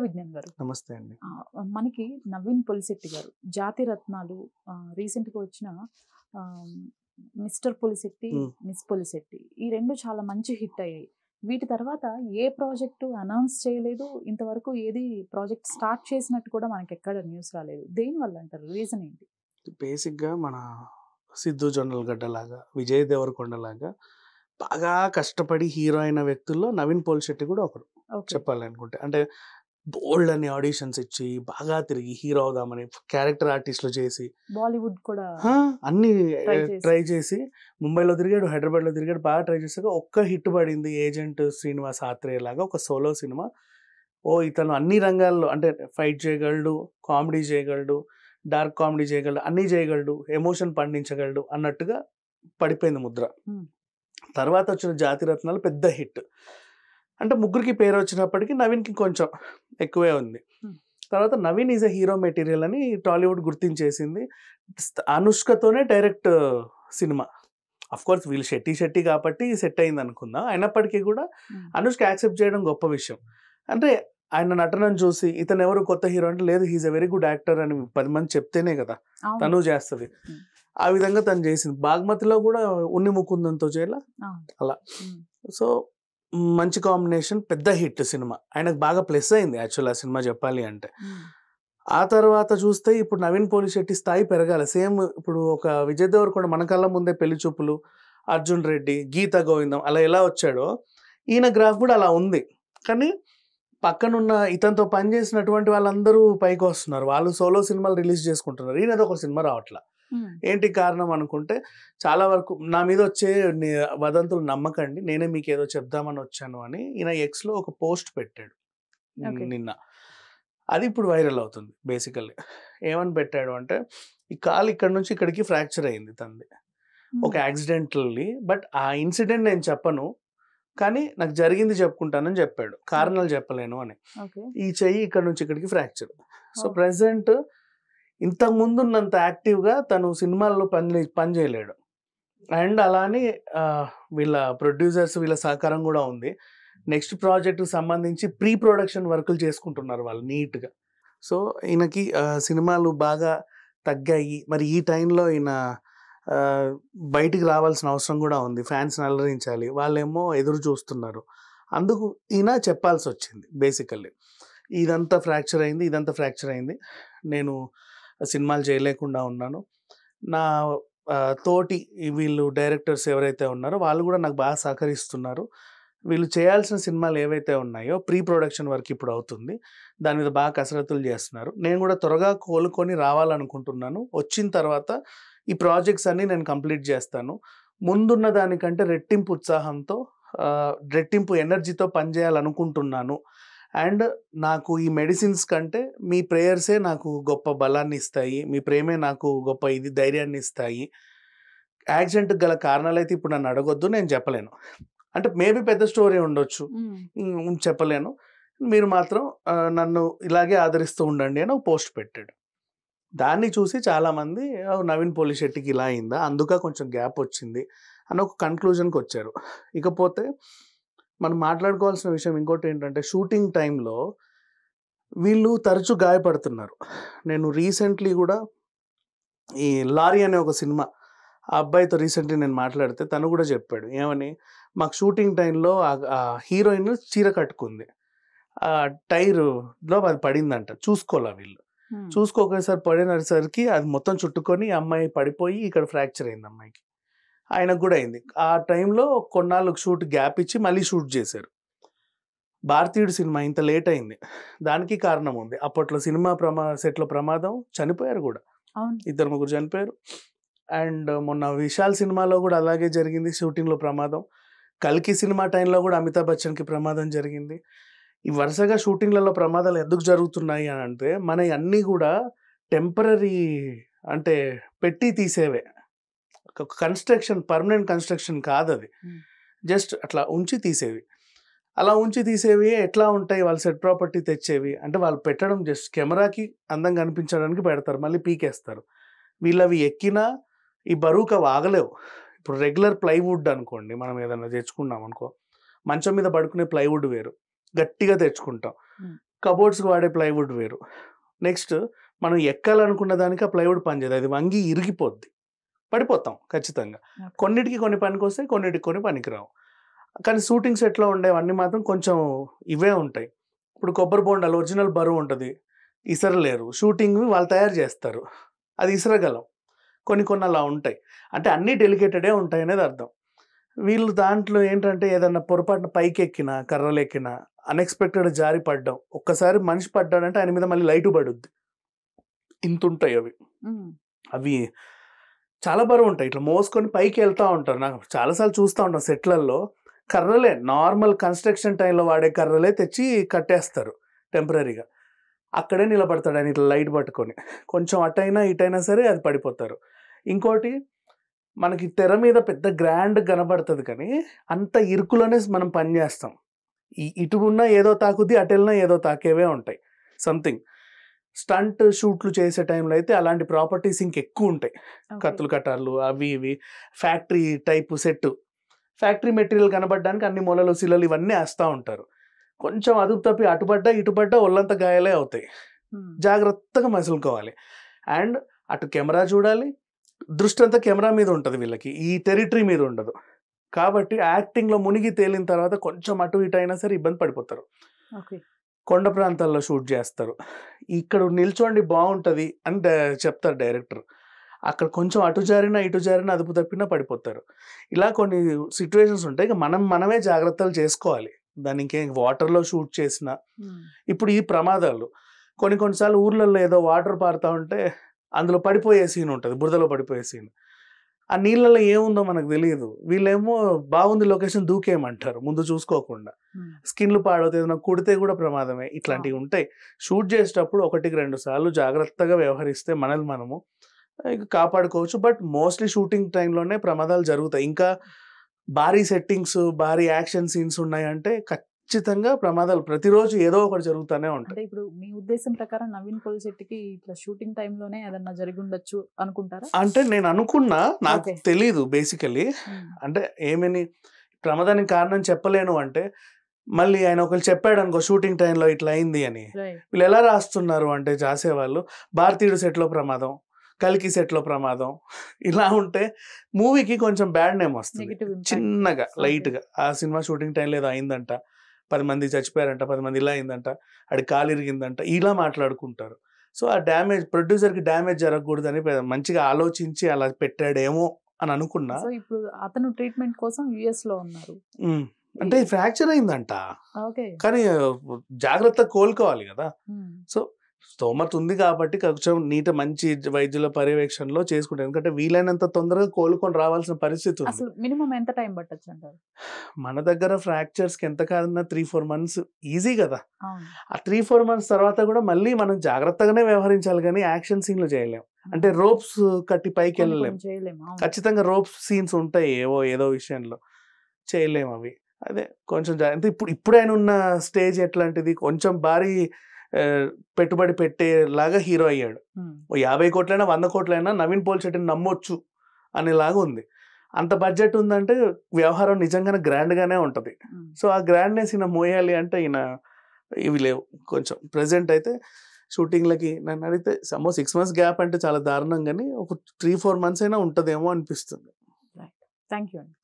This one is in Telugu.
విజ్ఞాన్ గారు. నమస్తే అండి. మనకి నవీన్ పొలిశెట్టి గారు 'జాతి రత్నాలు' రీసెంట్‌గా వచ్చిన మిస్టర్ పొలిశెట్టి, మిస్ పొలిశెట్టి ఈ 2 చాలా మంచి హిట్ అయ్యాయి. వీటి తర్వాత ఏ ప్రాజెక్టు అనౌన్స్ చేయలేదు. ఇంతవరకు ఏది ప్రాజెక్ట్ స్టార్ట్ చేసినట్టు కూడా మనకెక్కడ న్యూస్ రాలేదు. దేనివల్ల అంటారు? రీజన్ ఏంటి? బేసిక్‌గా మన 'సిద్ధు జొన్నలగడ్డ' లాగా, 'విజయ్ దేవరకొండ' లాగా బాగా కష్టపడి హీరో అయిన వ్యక్తుల్లో నవీన్ పోలిశెట్టి కూడా ఒకడు చెప్పాలనుకుంటే. అంటే బోల్డన్ని ఆడిషన్స్ ఇచ్చి, బాగా తిరిగి హీరో అవుదామని క్యారెక్టర్ ఆర్టిస్ట్‌లు చేసి, బాలీవుడ్ కూడా అన్నీ ట్రై ట్రై చేసి ముంబైలో తిరిగాడు, హైదరాబాద్‌లో తిరిగాడు. బాగా ట్రై చేసాక ఒక్క హిట్ పడింది 'ఏజెంట్ శ్రీనివాస్ ఆత్రేయ' లాగా ఒక సోలో సినిమా. ఇతను అన్ని రంగాల్లో అంటే ఫైట్ చేయగలడు, కామెడీ చేయగలడు, డార్క్ కామెడీ చేయగలడు, అన్నీ చేయగలడు, ఎమోషన్ పండించగలడు అన్నట్టుగా పడిపోయింది ముద్ర. తర్వాత వచ్చిన 'జాతి రత్నాలు' పెద్ద హిట్. అంటే ముగ్గురికి పేరు వచ్చినప్పటికీ నవీన్‌కి కొంచెం ఎక్కువే ఉంది. తర్వాత Naveen is a hero material అని టాలీవుడ్ గుర్తించేసింది. అనుష్కతోనే డైరెక్ట్ సినిమా. అఫ్‌కోర్స్ వీళ్ళు శెట్టి కాబట్టి సెట్ అయింది అనుకుందాం. అయినప్పటికీ కూడా అనుష్క యాక్సెప్ట్ చేయడం గొప్ప విషయం. అంటే ఆయన నటనను చూసి ఇతను ఎవరు కొత్త హీరో అంటే, లేదు he is a very good actor అని 10 మంది చెప్తేనే కదా తను చేస్తుంది. ఆ విధంగా తను చేసింది. 'బాగ్మతిలో' కూడా ఉన్ని ముకుందంతో చేయాల అలా. సో మంచి కాంబినేషన్, పెద్ద హిట్ సినిమా. ఆయనకు బాగా ప్లస్ అయింది యాక్చువల్ ఆ సినిమా చెప్పాలి అంటే. ఆ తర్వాత చూస్తే ఇప్పుడు నవీన్ పోలిశెట్టి స్థాయి పెరగాలి. సేమ్ ఇప్పుడు ఒక విజయ్ దేవరకొండ మన కళ్ళ ముందే 'పెళ్లి చూపులు', 'అర్జున్ రెడ్డి', 'గీత గోవిందం' అలా ఎలా వచ్చాడో ఈయన గ్రాఫ్ కూడా అలా ఉంది. కానీ పక్కనున్న ఇతనితో పనిచేసినటువంటి వాళ్ళందరూ పైకి వస్తున్నారు. వాళ్ళు సోలో సినిమాలు రిలీజ్ చేసుకుంటున్నారు. ఈయనది ఒక సినిమా రావట్లా. ఏంటి కారణం అనుకుంటే, చాలా వరకు నా మీద వచ్చే వదంతులు నమ్మకండి, నేనే మీకు ఏదో చెప్దామని వచ్చాను అని ఈయన ఎక్స్‌లో ఒక పోస్ట్ పెట్టాడు నిన్న. అది ఇప్పుడు వైరల్ అవుతుంది. బేసికల్లీ ఏమని పెట్టాడు అంటే, ఈ కాలు ఇక్కడ నుంచి ఇక్కడికి ఫ్రాక్చర్ అయింది తనది ఒక యాక్సిడెంటల్లీ. బట్ ఆ ఇన్సిడెంట్ నేను చెప్పను, కానీ నాకు జరిగింది చెప్పుకుంటానని చెప్పాడు. కారణాలు చెప్పలేను అని. ఈ చెయ్యి ఇక్కడ నుంచి ఇక్కడికి ఫ్రాక్చర్. సో ప్రెసెంట్ ఇంతకు ముందు ఉన్నంత యాక్టివ్గా తను సినిమాల్లో పని చేయలేడు. అండ్ అలానే వీళ్ళ ప్రొడ్యూసర్స్ వీళ్ళ సహకారం కూడా ఉంది. నెక్స్ట్ ప్రాజెక్ట్కి సంబంధించి ప్రీ ప్రొడక్షన్ వర్కులు చేసుకుంటున్నారు వాళ్ళు నీట్గా. సో ఈయనకి సినిమాలు బాగా తగ్గాయి. మరి ఈ టైంలో ఈయన బయటికి రావాల్సిన అవసరం కూడా ఉంది. ఫ్యాన్స్ని అలరించాలి, వాళ్ళేమో ఎదురు చూస్తున్నారు. అందుకు ఈయన చెప్పాల్సి వచ్చింది. బేసికల్లీ ఇదంతా ఫ్రాక్చర్ అయింది, నేను సినిమాలు చేయలేకుండా ఉన్నాను. నా తోటి వీళ్ళు డైరెక్టర్స్ ఎవరైతే ఉన్నారో వాళ్ళు కూడా నాకు బాగా సహకరిస్తున్నారు. వీళ్ళు చేయాల్సిన సినిమాలు ఏవైతే ఉన్నాయో ప్రీ ప్రొడక్షన్ వర్క్ ఇప్పుడు అవుతుంది, దాని మీద బాగా కసరత్తులు చేస్తున్నారు. నేను కూడా త్వరగా కోలుకొని రావాలనుకుంటున్నాను. వచ్చిన తర్వాత ఈ ప్రాజెక్ట్స్ అన్నీ నేను కంప్లీట్ చేస్తాను. ముందున్న దానికంటే రెట్టింపు ఉత్సాహంతో, రెట్టింపు ఎనర్జీతో పనిచేయాలనుకుంటున్నాను. అండ్ నాకు ఈ మెడిసిన్స్ కంటే మీ ప్రేయర్సే నాకు గొప్ప బలాన్ని ఇస్తాయి, మీ ప్రేమే నాకు గొప్ప ధైర్యాన్ని ఇస్తాయి. యాక్సిడెంట్కి గల కారణాలు అయితే ఇప్పుడు నన్ను అడగొద్దు, నేను చెప్పలేను. అంటే మేబీ పెద్ద స్టోరీ ఉండొచ్చు, చెప్పలేను. మీరు మాత్రం నన్ను ఇలాగే ఆదరిస్తూ ఉండండి అని ఒక పోస్ట్ పెట్టాడు. దాన్ని చూసి చాలామంది నవీన్ పోలిశెట్టికి ఇలా అయిందా, అందుక కొంచెం గ్యాప్ వచ్చింది అని ఒక కన్క్లూజన్కి వచ్చారు. ఇకపోతే మనం మాట్లాడుకోవాల్సిన విషయం ఇంకోటి ఏంటంటే, షూటింగ్ టైంలో వీళ్ళు తరచూ గాయపడుతున్నారు. నేను రీసెంట్లీ కూడా ఈ 'లారీ' అనే ఒక సినిమా, ఆ అబ్బాయితో రీసెంట్లీ నేను మాట్లాడితే తను కూడా చెప్పాడు ఏమని, మాకు షూటింగ్ టైంలో ఆ హీరోయిన్ చీర కట్టుకుంది, ఆ టైర్లో అది పడిందంట, చూసుకోలే వీళ్ళు. చూసుకోకేసారి పడినసరికి అది మొత్తం చుట్టుకొని అమ్మాయి పడిపోయి ఇక్కడ ఫ్రాక్చర్ అయింది అమ్మాయికి. ఆయనకు కూడా అయింది. ఆ టైంలో కొన్నాళ్ళకు షూట్ గ్యాప్ ఇచ్చి మళ్ళీ షూట్ చేశారు. 'భారతీయుడు' సినిమా ఇంత లేట్ అయింది, దానికి కారణం ఉంది. అప్పట్లో సినిమా సెట్లో ప్రమాదం, చనిపోయారు కూడా, 2-3 చనిపోయారు. అండ్ మొన్న 'విశాల్' సినిమాలో కూడా అలాగే జరిగింది, షూటింగ్లో ప్రమాదం. 'కల్కి' సినిమా టైంలో కూడా అమితాబ్ బచ్చన్కి ప్రమాదం జరిగింది. ఈ వరుసగా షూటింగ్లలో ప్రమాదాలు ఎందుకు జరుగుతున్నాయి అని అంటే, మన అన్నీ కూడా టెంపరరీ, అంటే పెట్టి తీసేవే, కన్స్ట్రక్షన్, పర్మనెంట్ కన్స్ట్రక్షన్ కాదు అది, జస్ట్ అట్లా ఉంచి తీసేవి. అలా ఉంచి తీసేవి ఎట్లా ఉంటాయి, వాళ్ళు సెట్ ప్రాపర్టీ తెచ్చేవి అంటే వాళ్ళు పెట్టడం జస్ట్ కెమెరాకి అందంగా కనిపించడానికి పెడతారు, మళ్ళీ పీకేస్తారు. వీళ్ళవి ఎక్కినా ఈ బరువుకి అవి ఆగలేవు. ఇప్పుడు రెగ్యులర్ ప్లైవుడ్ అనుకోండి, మనం ఏదైనా తెచ్చుకున్నాం అనుకో, మంచం మీద పడుకునే ప్లైవుడ్ వేరు, గట్టిగా తెచ్చుకుంటాం. కబోర్డ్స్కి వాడే ప్లైవుడ్ వేరు. నెక్స్ట్ మనం ఎక్కాలనుకున్న దానికి ఆ ప్లైవుడ్ పనిచేయదు, అది వంగి ఇరిగిపోద్ది, పడిపోతాం ఖచ్చితంగా. కొన్నిటికి కొన్ని పనికొస్తాయి, కొన్నిటికి కొన్ని పనికిరావు. కానీ షూటింగ్ సెట్లో ఉండేవన్నీ మాత్రం కొంచెం ఇవే ఉంటాయి. ఇప్పుడు కొబ్బరి బోండాలు ఒరిజినల్ బరువు ఉంటుంది, ఇసరలేరు. షూటింగ్ వాళ్ళు తయారు చేస్తారు, అది ఇసరగలం. కొన్ని కొన్ని అలా ఉంటాయి. అంటే అన్నీ డెలికేటెడే ఉంటాయి అనేది అర్థం. వీళ్ళు దాంట్లో ఏంటంటే ఏదన్నా పొరపాటున పైకి ఎక్కినా, కర్రలు ఎక్కినా, అన్ఎక్స్పెక్టెడ్ జారి పడ్డం. ఒక్కసారి మనిషి పడ్డాడంటే ఆయన మీద మళ్ళీ లైటు పడుద్ది. ఇంత ఉంటాయి అవి. అవి చాలా బరువు ఉంటాయి. ఇట్లా మోసుకొని పైకి వెళ్తూ ఉంటారు. నాకు చాలాసార్లు చూస్తూ ఉంటాను సెట్లలో కర్రలే, నార్మల్ కన్స్ట్రక్షన్ టైంలో వాడే కర్రలే తెచ్చి కట్టేస్తారు టెంపరీగా. అక్కడే నిలబడతాడు ఆయన ఇట్లా లైట్ పట్టుకొని. కొంచెం అటైనా ఇటైనా సరే అది పడిపోతారు. ఇంకోటి, మనకి తెర మీద పెద్ద గ్రాండ్ కనబడుతుంది కానీ అంత ఇరుకులోనే మనం పని చేస్తాం. ఇటు ఉన్నా ఏదో తాకుద్ది, అటు వెళ్ళినా ఏదో తాకేవే ఉంటాయి సంథింగ్. స్టంట్ షూట్లు చేసే టైంలో అయితే అలాంటి ప్రాపర్టీస్ ఇంకెక్కువ ఉంటాయి. కత్తులు కట్టార్లు అవి ఇవి, factory type set, factory material కనబడడానికి అన్ని మొలలు శిలలు ఇవన్నీ వేస్తూ ఉంటారు. కొంచెం అదుపు తప్పి అటుపడ్డా ఇటుపడ్డా ఒళ్ళంతా గాయాలే అవుతాయి. జాగ్రత్తగా మసులుకోవాలి. అండ్ అటు కెమెరా చూడాలి, దృష్టి అంతా కెమెరా మీద ఉంటుంది వీళ్ళకి, ఈ టెరిటరీ మీద ఉండదు. కాబట్టి యాక్టింగ్లో మునిగి తేలిన తర్వాత కొంచెం అటు ఇటు అయినా సరే ఇబ్బంది పడిపోతారు. కొండ ప్రాంతాల్లో షూట్ చేస్తారు, ఇక్కడ నిల్చోండి బాగుంటుంది అని చెప్తారు డైరెక్టర్. అక్కడ కొంచెం అటు జారినా ఇటు జారినా అదుపు తప్పినా పడిపోతారు. ఇలా కొన్ని సిచ్యువేషన్స్ ఉంటాయి. ఇక మనమే జాగ్రత్తలు చేసుకోవాలి. దాన్ని ఇంకేం వాటర్లో షూట్ చేసినా. ఇప్పుడు ఈ ప్రమాదాలు కొన్నిసార్లు ఊర్లలో ఏదో వాటర్ పారుతూ ఉంటే అందులో పడిపోయే సీన్ ఉంటుంది, బురదలో పడిపోయే సీన్. ఆ నీళ్ళలో ఏముందో మనకు తెలియదు, వీళ్ళేమో బాగుంది లొకేషన్ దూకేయమంటారు ముందు చూసుకోకుండా. స్కిన్లు పాడవుతాయి, ఏదైనా కుడితే కూడా ప్రమాదమే. ఇట్లాంటివి ఉంటాయి. షూట్ చేసేటప్పుడు 1-2 సార్లు జాగ్రత్తగా వ్యవహరిస్తే మనల్ని మనము కాపాడుకోవచ్చు. బట్ మోస్ట్లీ షూటింగ్ టైంలోనే ప్రమాదాలు జరుగుతాయి. ఇంకా భారీ సెట్టింగ్స్, భారీ యాక్షన్ సీన్స్ ఉన్నాయంటే ఖచ్చితంగా ప్రమాదాలు ప్రతిరోజు ఏదో ఒకటి జరుగుతూనే ఉంటాయి. అంటే ఇప్పుడు మీ ఉద్దేశం ప్రకారం నవీన్ పోలిశెట్టికి ఇట్లా షూటింగ్ టైంలోనే ఏదన్నా జరిగి ఉండొచ్చు అనుకుంటారా? అంటే నేను అనుకున్నా, నాకు తెలీదు బేసికలీ. అంటే ఏమని ప్రమాదానికి కారణం చెప్పలేను అంటే, మళ్ళీ ఆయన ఒకరు చెప్పాడు అనుకో షూటింగ్ టైంలో ఇట్లా అయింది అని, వీళ్ళు ఎలా రాస్తున్నారు అంటే రాసేవాళ్ళు, భారతీయుడు సెట్లో ప్రమాదం, కల్కి సెట్లో ప్రమాదం, ఇలా ఉంటే మూవీకి కొంచెం బ్యాడ్ నేమ్ వస్తుంది చిన్నగా లైట్గా. ఆ సినిమా షూటింగ్ టైంలో ఏదో అయిందంట, 10 మంది చచ్చిపోయారంట, 10 మంది ఇలా అయిందంట, అది కాలు ఇరిగిందంట, ఇలా మాట్లాడుకుంటారు. సో ఆ డ్యామేజ్, ప్రొడ్యూసర్కి డ్యామేజ్ జరగకూడదని మంచిగా ఆలోచించి అలా పెట్టాడేమో అని అనుకున్నా. సో ఇప్పుడు అతను ట్రీట్మెంట్ కోసం US లో ఉన్నారు. అంటే ఫ్రాక్చర్ అయిందంట, కానీ జాగ్రత్త కోలుకోవాలి కదా. సో స్తోమత ఉంది కాబట్టి కొంచెం మంచి వైద్యుల పర్యవేక్షణలో చేసుకుంటారు. ఎందుకంటే వీలైనంత తొందరగా కోలుకొని రావాల్సిన పరిస్థితి ఉంది. అసలు మినిమం ఎంత టైం పట్టొచ్చు అంటారు? మన దగ్గర ఫ్రాక్చర్స్కి ఎంత కాదన్నా 3-4 months ఈజీ కదా. ఆ 3-4 months తర్వాత కూడా మళ్ళీ మనం జాగ్రత్తగానే వ్యవహరించాలి కానీ యాక్షన్ సీన్లు చేయలేం. అంటే రోప్స్ కట్టి పైకి వెళ్ళలేం. ఖచ్చితంగా రోప్స్ సీన్స్ ఉంటాయి ఏదో విషయంలో, చేయలేము అవి. అదే కొంచెం అంటే ఇప్పుడు ఆయన ఉన్న స్టేజ్ ఎట్లాంటిది, కొంచెం భారీ పెట్టుబడి పెట్టేలాగా హీరో అయ్యాడు. 50 కోట్లైనా 100 కోట్లైనా నవీన్ పోలిశెట్టిని నమ్మొచ్చు అనేలాగా ఉంది. అంత బడ్జెట్ ఉందంటే వ్యవహారం నిజంగానే గ్రాండ్గానే ఉంటుంది. సో ఆ గ్రాండ్నెస్ ఈయన మోయాలి అంటే ఈయన ఇవి లేవు. కొంచెం ప్రెజెంట్ అయితే షూటింగ్లకి నన్ను అడిగితే 6 months గ్యాప్ అంటే చాలా దారుణం, కానీ ఒక 3-4 months అయినా ఉంటుందేమో అనిపిస్తుంది. థ్యాంక్ యూ అండి.